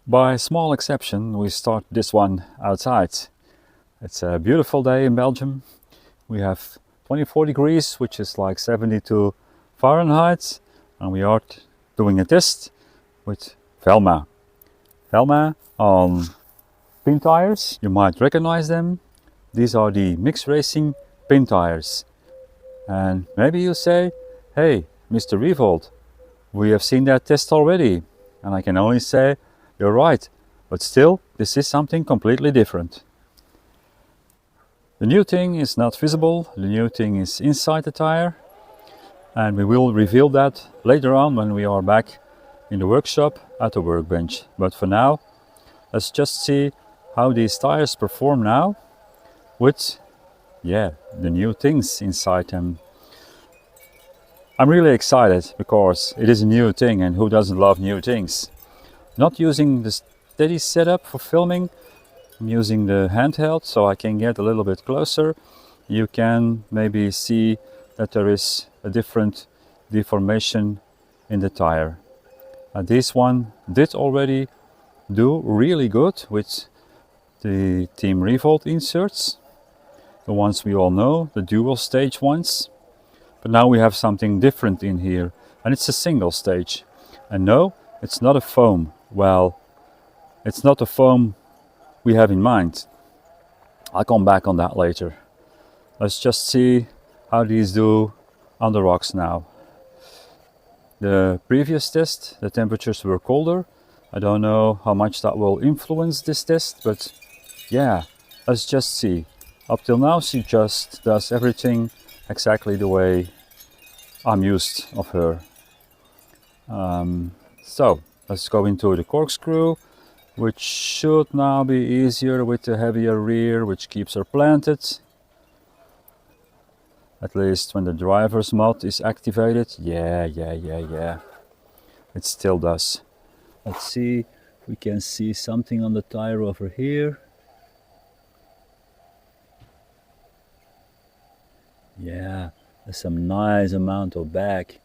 By small exception, we start this one outside. It's a beautiful day in Belgium. We have 24 degrees, which is like 72 Fahrenheit, and we are doing a test with Velma. Velma on pin tires. You might recognize them. These are the mixed racing pin tires. And maybe you say, hey, Mr. ReVolt, we have seen that test already. And I can only say, you're right, but still, this is something completely different. The new thing is not visible, the new thing is inside the tire, and we will reveal that later on when we are back in the workshop at the workbench. But for now, let's just see how these tires perform now with, the new things inside them. I'm really excited because it is a new thing, and who doesn't love new things? Not using the steady setup for filming, I'm using the handheld so I can get a little bit closer. You can maybe see that there is a different deformation in the tire. This one did already do really good with the Team ReVolt inserts, the ones we all know, the dual stage ones. But now we have something different in here, and it's a single stage. And no, it's not a foam. Well, it's not the foam we have in mind. I'll come back on that later. Let's just see how these do on the rocks now. The previous test, the temperatures were colder. I don't know how much that will influence this test, but yeah, let's just see. Up till now, she just does everything exactly the way I'm used of her. So let's go into the corkscrew, which should now be easier with the heavier rear, which keeps her planted. At least when the driver's mod is activated. Yeah. It still does. Let's see if we can see something on the tire over here. Yeah, there's some nice amount of back.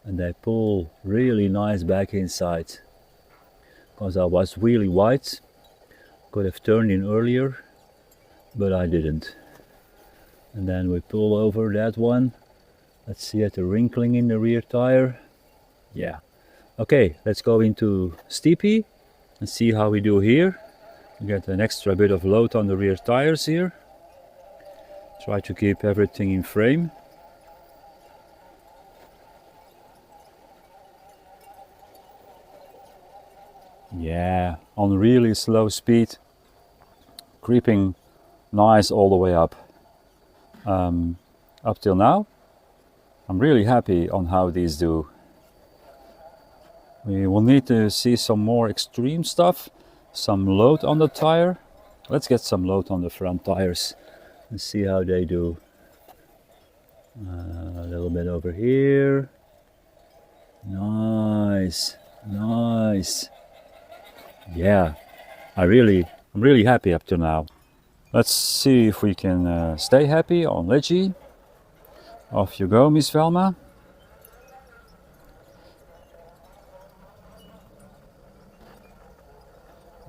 And they pull really nice back inside. Because I was really wide, could have turned in earlier, but I didn't. And then we pull over that one. Let's see at the wrinkling in the rear tire. Yeah. Okay, let's go into steepy and see how we do here. We get an extra bit of load on the rear tires here. Try to keep everything in frame. Yeah, on really slow speed, creeping nice all the way up. Up till now, I'm really happy on how these do. We will need to see some more extreme stuff, some load on the tire. Let's get some load on the front tires and see how they do. A little bit over here. Nice. Yeah, I'm really happy up to now. Let's see if we can stay happy on ledgy. Off you go, Miss Velma.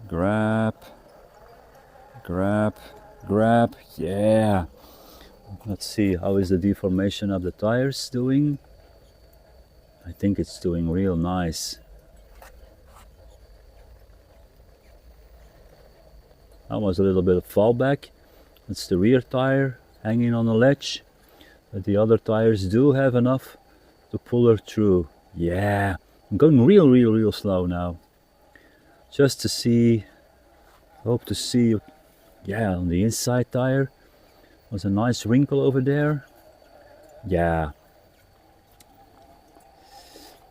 Grab. Yeah. Let's see, how is the deformation of the tires doing? I think it's doing real nice. That was a little bit of fallback. That's the rear tire hanging on the ledge. But the other tires do have enough to pull her through. Yeah, I'm going real slow now. Just to see, hope to see, on the inside tire. Was a nice wrinkle over there. Yeah.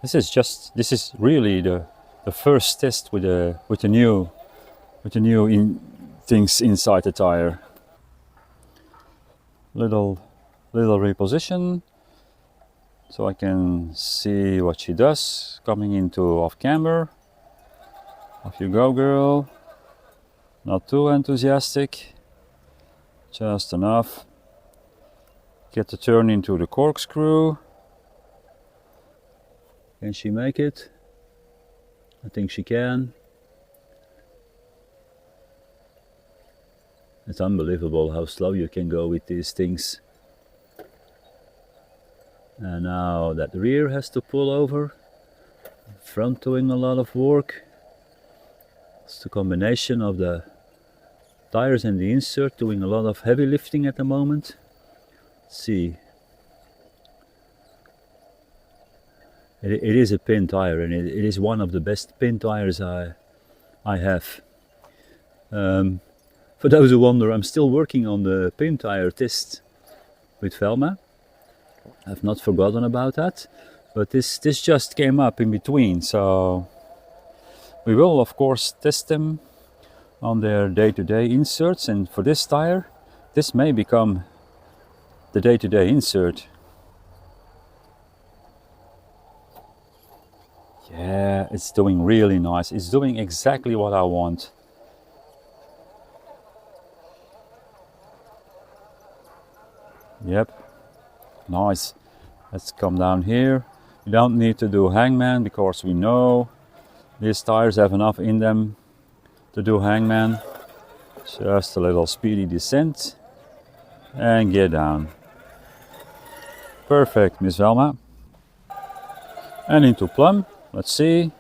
This is really the first test with the new things inside the tire. Little reposition so I can see what she does coming into off camber. Off you go, girl. Not too enthusiastic, just enough. Get the turn into the corkscrew. Can she make it? I think she can. It's unbelievable how slow you can go with these things. And now that rear has to pull over. Front doing a lot of work. It's the combination of the tires and the insert doing a lot of heavy lifting at the moment. Let's see. It is a pin tire, and it is one of the best pin tires I have. For those who wonder, I'm still working on the pin tire test with Velma. I've not forgotten about that, but this just came up in between, so we will of course test them on their day-to-day inserts, and for this tire, this may become the day-to-day insert. Yeah, it's doing really nice. It's doing exactly what I want. Yep, nice. Let's come down here. We don't need to do hangman because we know these tires have enough in them to do hangman. Just a little speedy descent and get down. Perfect, Miss Velma. And into plumb. Let's see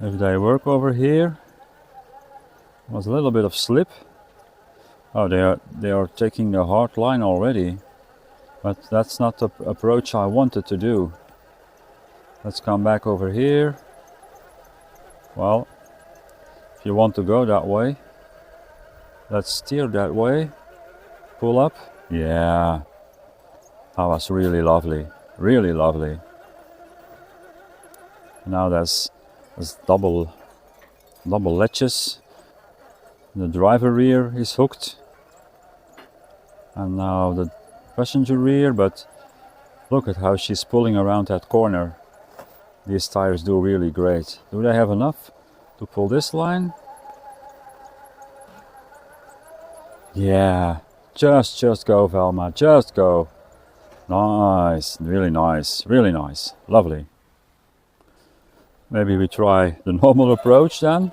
if they work over here. Was a little bit of slip. Oh, they are taking the hard line already, but that's not the approach I wanted to do. Let's come back over here. Well, if you want to go that way, let's steer that way. Pull up. Yeah, that was really lovely, really lovely. Now there's double latches. The driver rear is hooked, and now the passenger rear, but look at how she's pulling around that corner. These tires do really great. Do they have enough to pull this line? Yeah, just go, Velma, just go. Nice, really nice, really nice, lovely. Maybe we try the normal approach then.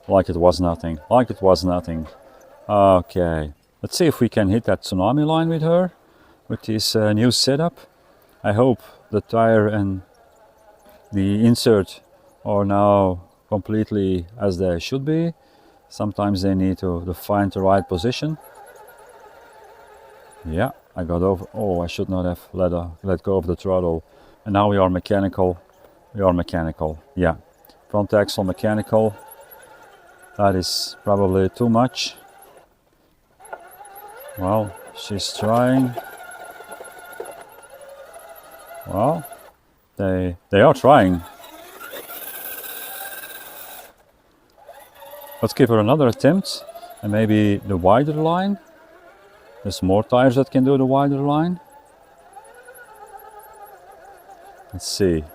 Like it was nothing, like it was nothing. Okay, let's see if we can hit that tsunami line with her, with this new setup. I hope the tire and the insert are now completely as they should be. Sometimes they need to find the right position. Yeah, I got over. Oh, I should not have let go of the throttle. And now we are mechanical. We are mechanical. Yeah, front axle mechanical. That is probably too much. Well, she's trying. Well, they are trying. Let's give her another attempt, and maybe the wider line. There's more tires that can do the wider line. Let's see.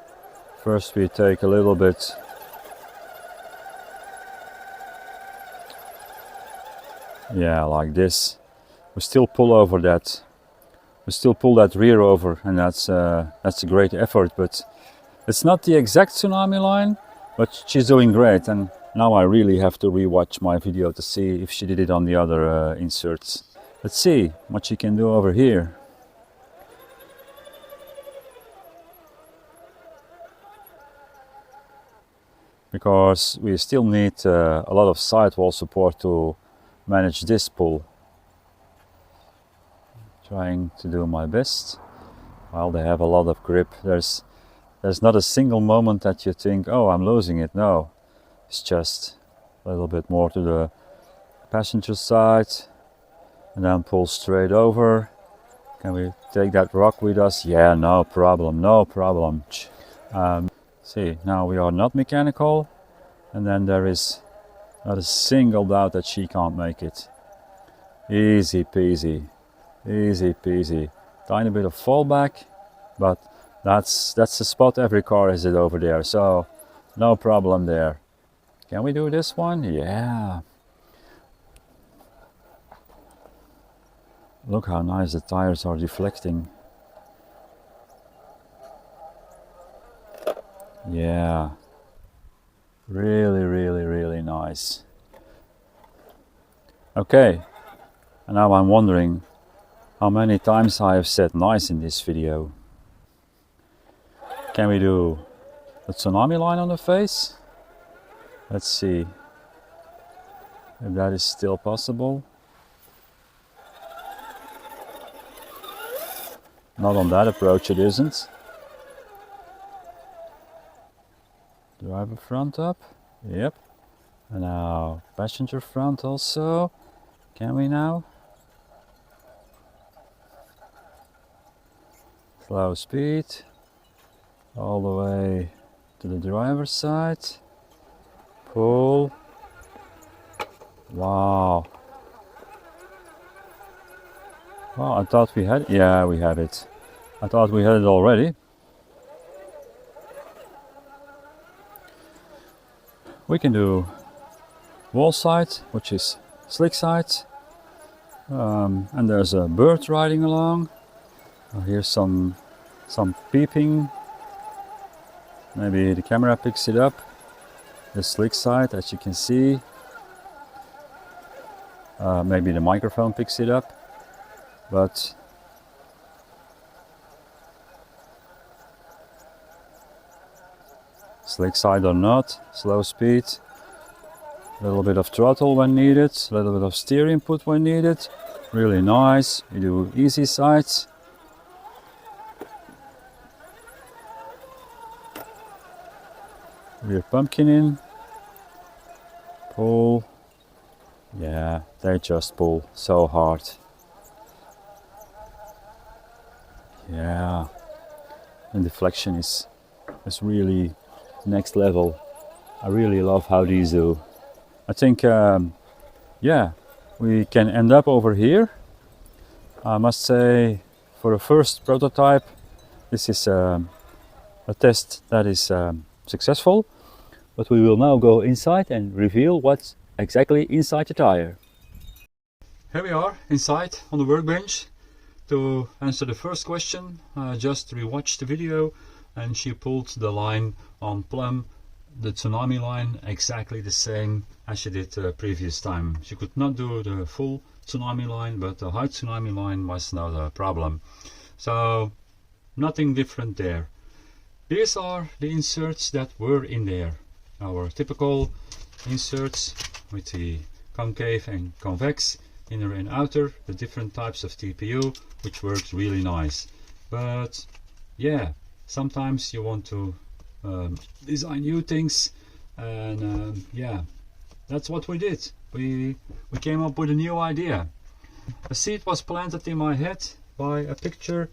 First we take a little bit. Yeah, like this. We still pull over that. We still pull that rear over, and that's a great effort. But it's not the exact tsunami line, but she's doing great. And now I really have to rewatch my video to see if she did it on the other inserts. Let's see what she can do over here. Because we still need a lot of sidewall support to manage this pull. Trying to do my best. Well, they have a lot of grip. There's not a single moment that you think, oh, I'm losing it. No, it's just a little bit more to the passenger side, and then pull straight over. Can we take that rock with us? Yeah, no problem, no problem. See, now we are not mechanical, and then there is not a single doubt that she can't make it. Easy peasy, easy peasy. Tiny bit of fallback, but That's the spot every car has it over there, so no problem there. Can we do this one? Yeah. Look how nice the tires are deflecting. Yeah. Really, really, really nice. Okay. And now I'm wondering how many times I have said nice in this video. Can we do a tsunami line on the face? Let's see if that is still possible. Not on that approach it isn't. Driver front up. Yep. And now passenger front also. Can we now? Slow speed. All the way to the driver's side. Pull. Wow. Well, I thought we had, yeah, we have it. I thought we had it already. We can do wall side, which is slick side. And there's a bird riding along. Here's some peeping. Maybe the camera picks it up. The slick side, as you can see. Maybe the microphone picks it up. But slick side or not, slow speed, a little bit of throttle when needed, a little bit of steer input when needed, really nice. You do easy sides. Rear pumpkin in, pull, yeah, they just pull so hard. Yeah, and deflection is really next level. I really love how these do. I think, yeah, we can end up over here. I must say, for the first prototype, this is a test that is successful. But we will now go inside and reveal what's exactly inside the tire. Here we are inside on the workbench. To answer the first question, I just rewatched the video and she pulled the line on Plum, the tsunami line, exactly the same as she did previous time. She could not do the full tsunami line, but the high tsunami line was not a problem. So nothing different there. These are the inserts that were in there. Our typical inserts with the concave and convex, inner and outer, the different types of TPU, which works really nice. But yeah, sometimes you want to design new things, and yeah, that's what we did. We came up with a new idea. A seed was planted in my head by a picture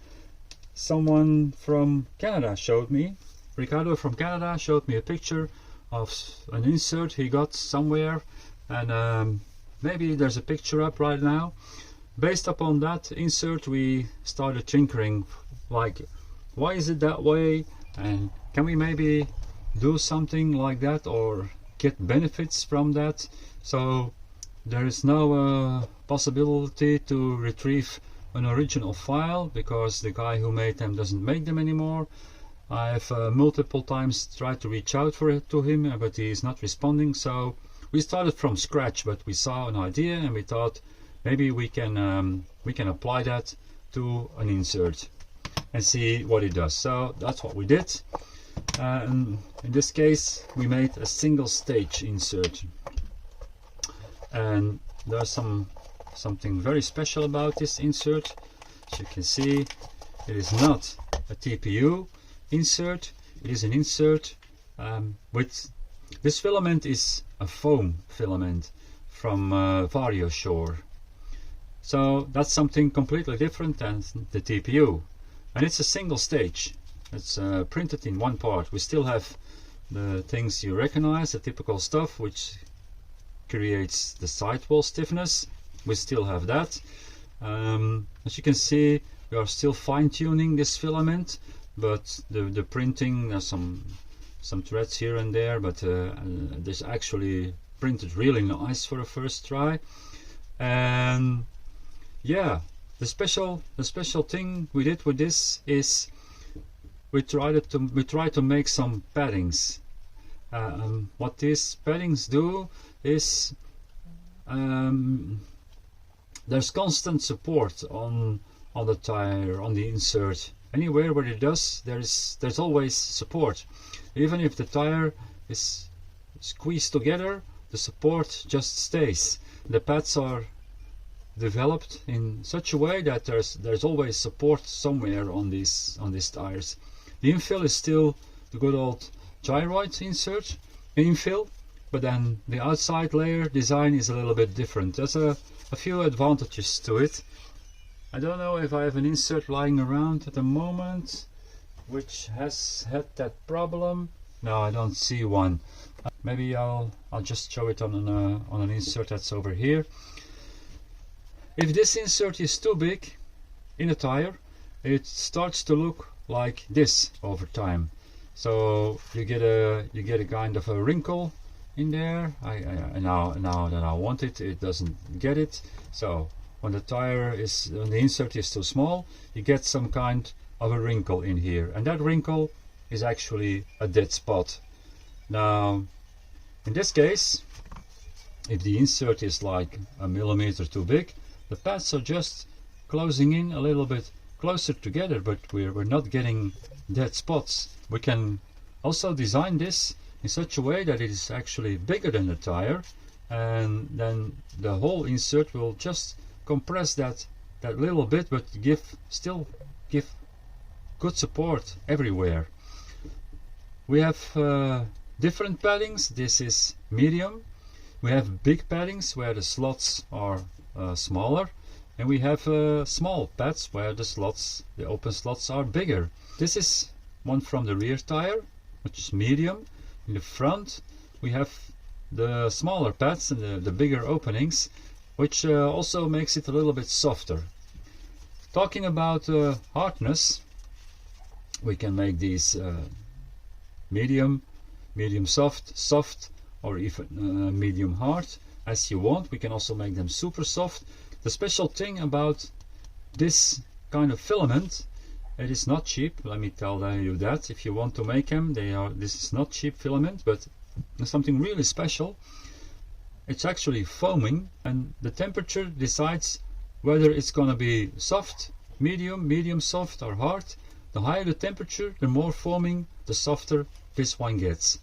someone from Canada showed me. Ricardo from Canada showed me a picture of an insert he got somewhere, and maybe there's a picture up right now. Based upon that insert, we started tinkering, like, why is it that way, and can we maybe do something like that or get benefits from that? So there is no possibility to retrieve an original file because the guy who made them doesn't make them anymore. I've multiple times tried to reach out to him, but he is not responding. So we started from scratch, but we saw an idea and we thought maybe we can apply that to an insert and see what it does. So that's what we did. In this case, we made a single stage insert, and there's something very special about this insert. As you can see, it is not a TPU insert. It is an insert with this filament is a foam filament from VarioShore. So that's something completely different than the TPU, and it's a single stage. It's printed in one part. We still have the things you recognize, the typical stuff which creates the sidewall stiffness. We still have that. As you can see, we are still fine-tuning this filament. but the printing, there's some threads here and there, but this actually printed really nice for a first try. And yeah, the special thing we did with this is we tried to make some paddings. What these paddings do is there's constant support on the tire, on the insert. Anywhere where it does, there's always support. Even if the tire is squeezed together, the support just stays. The pads are developed in such a way that there's always support somewhere on these tires. The infill is still the good old gyroid infill, but then the outside layer design is a little bit different. There's a few advantages to it. I don't know if I have an insert lying around at the moment which has had that problem. No, I don't see one. Maybe I'll just show it on an insert that's over here. If this insert is too big in a tire, it starts to look like this over time. So you get a kind of a wrinkle in there. Now that I want it, it doesn't get it. So when the insert is too small, you get some kind of a wrinkle in here, and that wrinkle is actually a dead spot. Now in this case, if the insert is like a millimeter too big, the pads are just closing in a little bit closer together, but we're not getting dead spots. We can also design this in such a way that it is actually bigger than the tire, and then the whole insert will just compress that little bit, but still give good support everywhere. We have different paddings. This is medium. We have big paddings where the slots are smaller, and we have small pads where the open slots are bigger. This is one from the rear tire, which is medium. In the front we have the smaller pads and the bigger openings, which also makes it a little bit softer. Talking about hardness, we can make these medium soft, or even medium hard, as you want. We can also make them super soft. The special thing about this kind of filament, it is not cheap, let me tell you that. If you want to make them, this is not cheap filament, but there's something really special. It's actually foaming, and the temperature decides whether it's going to be soft, medium soft, or hard. The higher the temperature, the more foaming, the softer this one gets.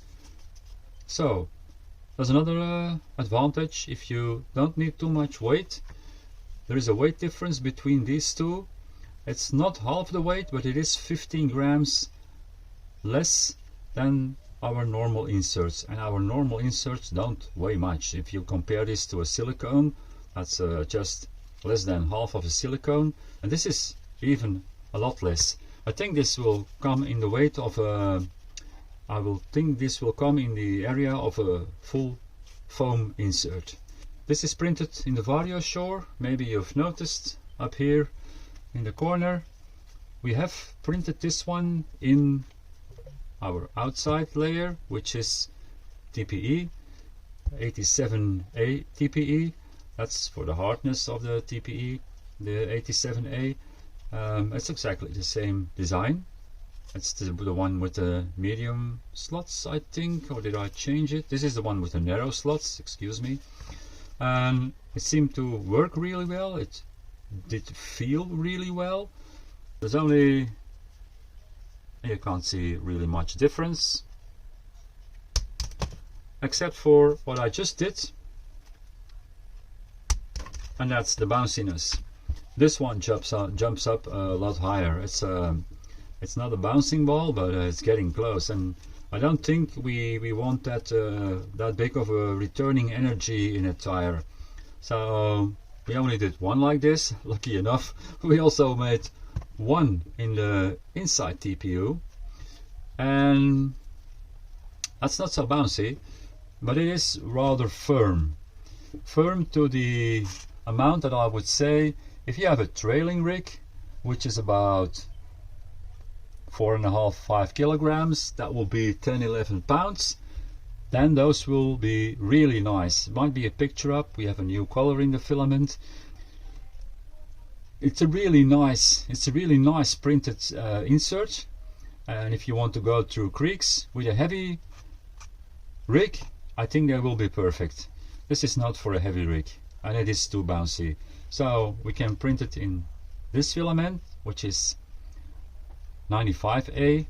So there's another advantage. If you don't need too much weight, there is a weight difference between these two. It's not half the weight, but it is 15 grams less than our normal inserts, and our normal inserts don't weigh much. If you compare this to a silicone, that's just less than half of a silicone, and this is even a lot less. I think this will come in the weight of this will come in the area of a full foam insert. This is printed in the Vario shore. Maybe you've noticed up here in the corner, we have printed this one in our outside layer, which is TPE, 87A TPE. That's for the hardness of the TPE, the 87A. It's exactly the same design. It's the one with the medium slots, I think, or did I change it? This is the one with the narrow slots, excuse me. It seemed to work really well. It did feel really well. There's only, you can't see really much difference, except for what I just did, and that's the bounciness. This one jumps up a lot higher. It's not a bouncing ball, but it's getting close, and I don't think we want that big of a returning energy in a tire. So we only did one like this. Lucky enough, we also made one in the inside TPU, and that's not so bouncy, but it is rather firm to the amount that I would say if you have a trailing rig, which is about 4.5, 5 kilograms, that will be 10, 11 pounds. Then those will be really nice. It might be a picture up. We have a new color in the filament. It's a really nice printed insert. And if you want to go through creeks with a heavy rig, I think they will be perfect. This is not for a heavy rig, and it is too bouncy. So we can print it in this filament, which is 95A.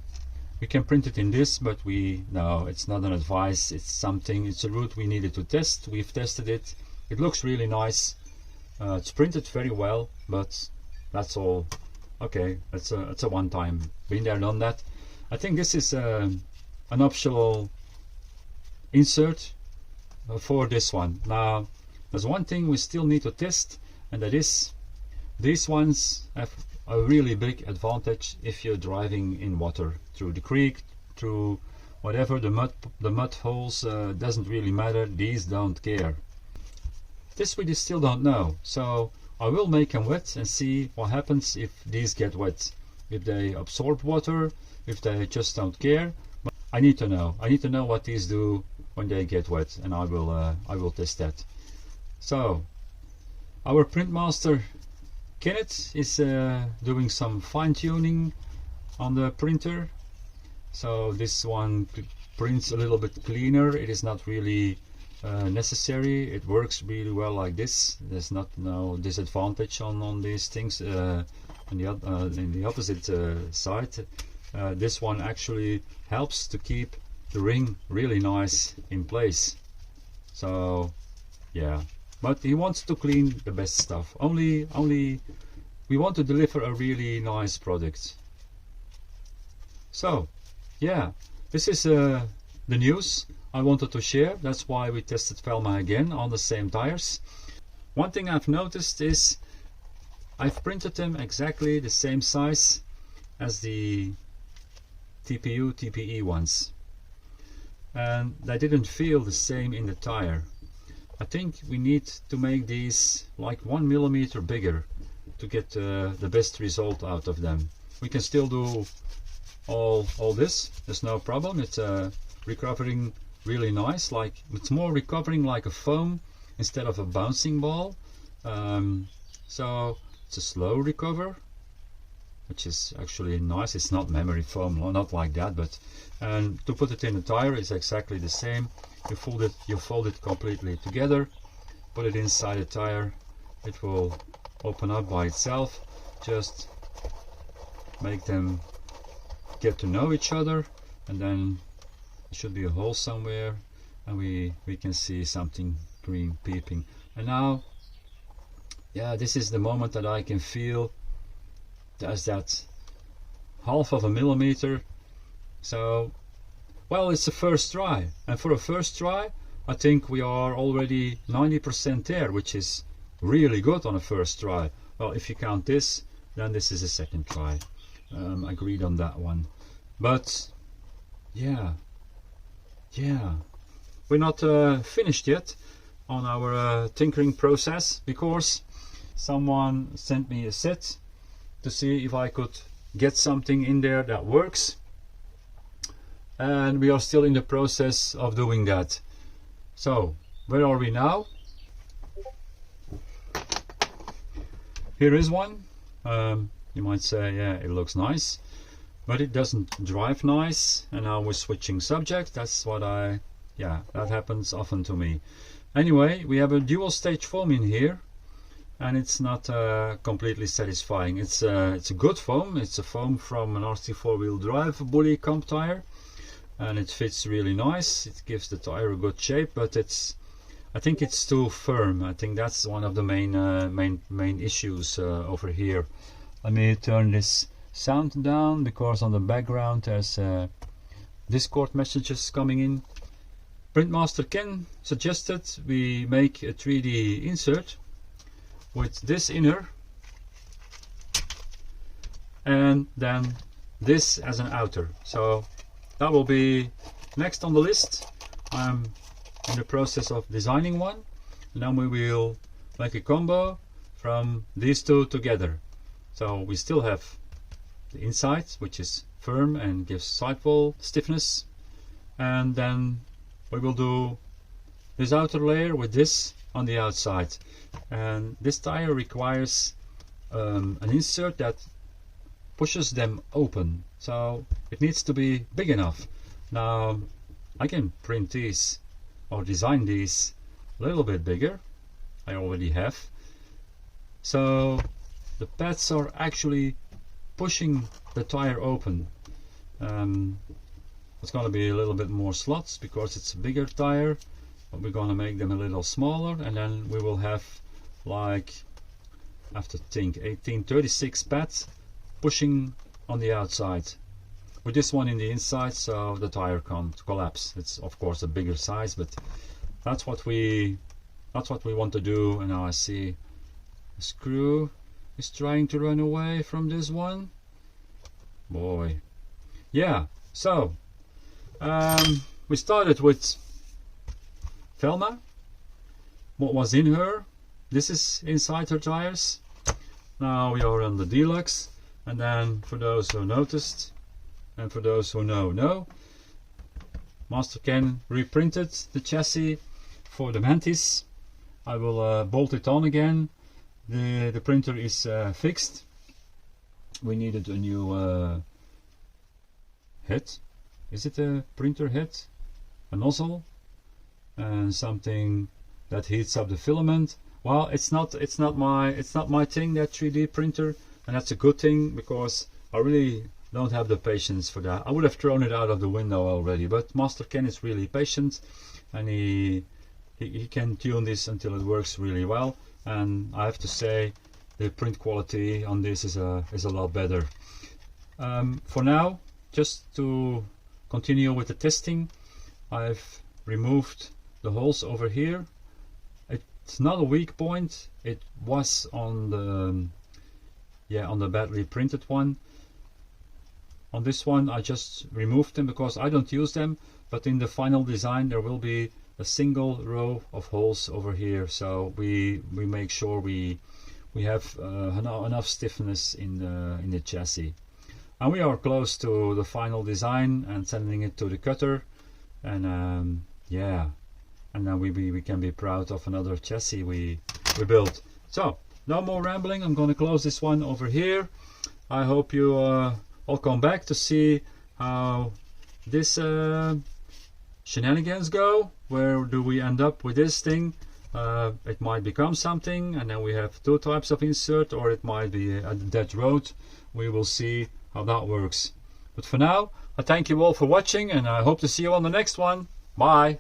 We can print it in this, but no, it's not an advice. It's a route we needed to test. We've tested it. It looks really nice. It's printed very well, but that's all. Okay, it's a one-time. Been there, done that. I think this is an optional insert for this one. Now, there's one thing we still need to test, and that is these ones have a really big advantage if you're driving in water, through the creek, through whatever, the mud holes, doesn't really matter. These don't care. This we still don't know, so I will make them wet and see what happens if these get wet, if they absorb water, if they just don't care. But I need to know what these do when they get wet, and I will test that. So our printmaster Kenneth is doing some fine-tuning on the printer. So this one prints a little bit cleaner. It is not really necessary. It works really well like this. There's no disadvantage on these things. In the opposite side, this one actually helps to keep the ring really nice in place. So yeah, but he wants to clean the best stuff. Only we want to deliver a really nice product. So yeah, this is the news I wanted to share. That's why we tested Velma again on the same tires. One thing I've noticed is I've printed them exactly the same size as the TPU, TPE ones, and they didn't feel the same in the tire. I think we need to make these like 1 millimeter bigger to get the best result out of them. We can still do all this, there's no problem. It's recovering really nice, like it's more recovering like a foam instead of a bouncing ball. So it's a slow recover, which is actually nice. It's not memory foam, not like that, but and to put it in the tire is exactly the same. You fold it completely together, put it inside the tire, it will open up by itself. Just make them get to know each other, and then there should be a hole somewhere, and we can see something green peeping. And now, yeah, this is the moment that I can feel there's that 1/2 millimeter. So well, it's the first try, and for a first try I think we are already 90% there, which is really good on a first try. Well, if you count this, then this is a second try. Agreed on that one. But yeah, we're not finished yet on our tinkering process, because someone sent me a set to see if I could get something in there that works, and we are still in the process of doing that. So where are we now? Here is one. You might say, yeah, it looks nice, but it doesn't drive nice. And now we're switching subject. That's what that happens often to me. Anyway, we have a dual stage foam in here, and it's not completely satisfying. It's a good foam. It's a foam from an RC 4-wheel drive bully comp tire, and it fits really nice. It gives the tire a good shape, but I think it's too firm. I think that's one of the main issues over here. Let me turn this sound down, because on the background there's Discord messages coming in. Printmaster Ken suggested we make a 3D insert with this inner and then this as an outer. So that will be next on the list. I'm in the process of designing one, and then we will make a combo from these two together. So we still have the inside, which is firm and gives sidewall stiffness. And then we will do this outer layer with this on the outside. And this tire requires an insert that pushes them open, so it needs to be big enough. Now I can print these or design these a little bit bigger. I already have. So the pads are actually pushing the tire open. It's going to be a little bit more slots because it's a bigger tire, but we're going to make them a little smaller, and then we will have, like, I have to think, 36 pads pushing on the outside, with this one in the inside so the tire can't collapse. It's of course a bigger size, but that's what we want to do. And now I see the screw is trying to run away from this one. Boy, yeah. So we started with Velma. What was in her? This is inside her tires. Now we are on the Deluxe, and then for those who noticed and for those who know, Master Ken reprinted the chassis for the Mantis. I will bolt it on again. The printer is fixed. We needed a new head. Is it a printer head? A nozzle and something that heats up the filament. Well, it's not my thing, that 3D printer, and that's a good thing because I really don't have the patience for that. I would have thrown it out of the window already, but Master Ken is really patient, and he can tune this until it works really well. And I have to say, the print quality on this is a lot better. For now, just to continue with the testing, I've removed the holes over here. It's not a weak point. It was on the badly printed one. On this one I just removed them because I don't use them, but in the final design there will be a single row of holes over here, so we make sure we have enough stiffness in the chassis. And we are close to the final design and sending it to the cutter, and yeah, and then we can be proud of another chassis we built. So no more rambling, I'm going to close this one over here. I hope you all come back to see how this shenanigans go. Where do we end up with this thing? It might become something, and then we have two types of insert, or it might be a dead road. We will see how that works. But for now, I thank you all for watching, and I hope to see you on the next one. Bye.